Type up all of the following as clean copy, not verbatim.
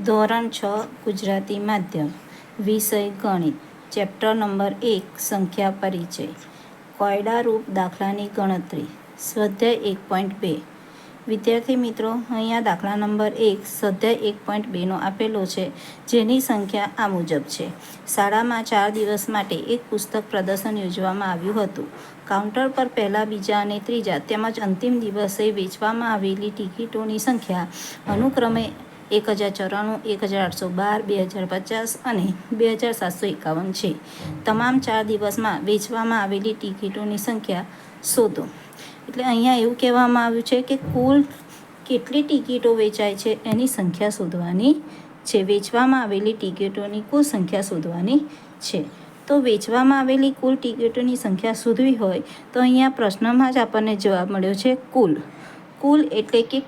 ધોરણ 6 ગુજરાતી માધ્યમ વિષય ગણિત ચેપ્ટર નંબર 1 સંખ્યા પરિચય કોયડારૂપ દાખલાની ગણતરી સ્વાધ્યાય 1.2 વિદ્યાર્થી મિત્રો, અહીંયા દાખલા નંબર 1 સ્વાધ્યાય 1.2નો આપેલો છે, જેની સંખ્યા આ મુજબ છે. શાળામાં 4 દિવસ માટે એક પુસ્તક પ્રદર્શન યોજવામાં આવ્યું હતું. કાઉન્ટર પર પહેલા, બીજા અને ત્રીજા તેમજ અંતિમ દિવસે વેચવામાં આવેલી ટિકિટોની સંખ્યા અનુક્રમે 1094, 1812, 2050 અને 2751 છે. તમામ 4 દિવસમાં વેચવામાં આવેલી ટિકિટોની સંખ્યા શોધો. એટલે અહીંયા એવું કહેવામાં આવ્યું છે કે કુલ કેટલી ટિકિટો વેચાય છે એની સંખ્યા શોધવાની છે. વેચવામાં આવેલી ટિકિટોની કુલ સંખ્યા શોધવાની છે. તો વેચવામાં આવેલી કુલ ટિકિટોની સંખ્યા શોધવી હોય તો અહીંયા પ્રશ્નમાં જ આપણને જવાબ મળ્યો છે કુલ. કુલ એટલે કે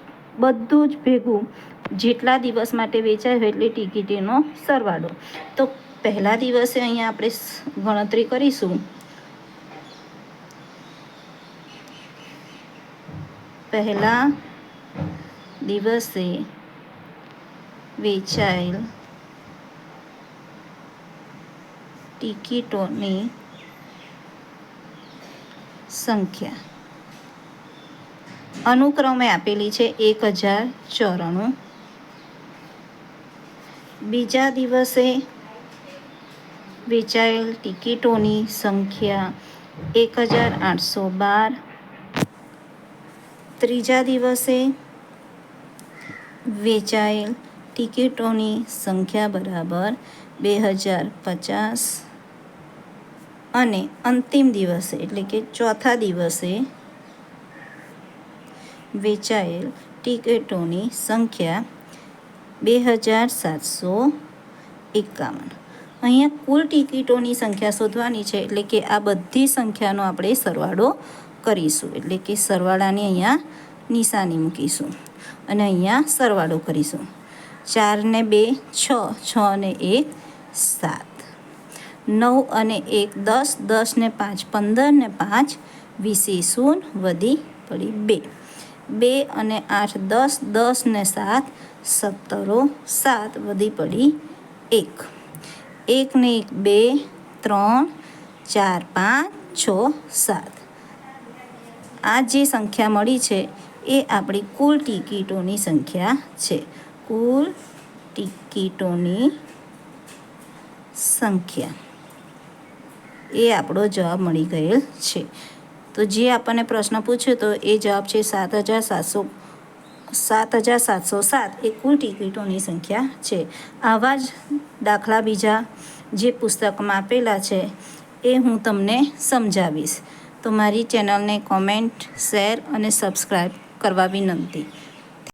બધું જ ભેગું જેટલા દિવસ માટે વેચાય હોય એટલી ટિકિટોનો સરવાળો. તો પહેલા દિવસે અહીંયા આપણે ગણતરી કરીશું. પહેલા દિવસે વેચાયેલ ટિકિટોની સંખ્યા અનુક્રમે આપેલી છે 1094. બીજા દિવસે વેચાયેલ ટિકિટોની સંખ્યા 1812. ત્રીજા દિવસે વેચાયેલ ટિકિટોની સંખ્યા બરાબર 2050 અને અંતિમ દિવસે એટલે કે ચોથા દિવસે વેચાયેલ ટિકિટોની સંખ્યા 2751. અહીંયા કુલ ટિકિટોની સંખ્યા શોધવાની છે, એટલે કે આ બધી સંખ્યાનો આપણે સરવાળો કરીશું. એટલે કે સરવાળાની અહીંયા નિશાની મૂકીશું અને અહીંયા સરવાળો કરીશું. 4 ને 2 6, 6 ને 1 7, 9 અને 1 10, 10 ને 5 15 ને 5 20, શૂન્ય વધી પડી 2, 2 અને 8 10, 10 ને 7 17, 7 વધી પડી 1, 1 ને 1 2 3 4 5 6 7. આ જે સંખ્યા મળી છે એ આપણી કુલ ટિકિટોની સંખ્યા છે. કુલ ટિકિટોની સંખ્યા એ આપણો જવાબ મળી ગયેલ છે. તો જે આપણને પ્રશ્ન પૂછ્યો તો એ જવાબ છે 7707 એ કુલ ટિકિટોની સંખ્યા છે. આવા જ દાખલા બીજા જે પુસ્તકમાં આપેલા છે એ હું તમને સમજાવીશ. તો મારી ચેનલને કોમેન્ટ, શેર અને સબસ્ક્રાઈબ કરવા વિનંતી.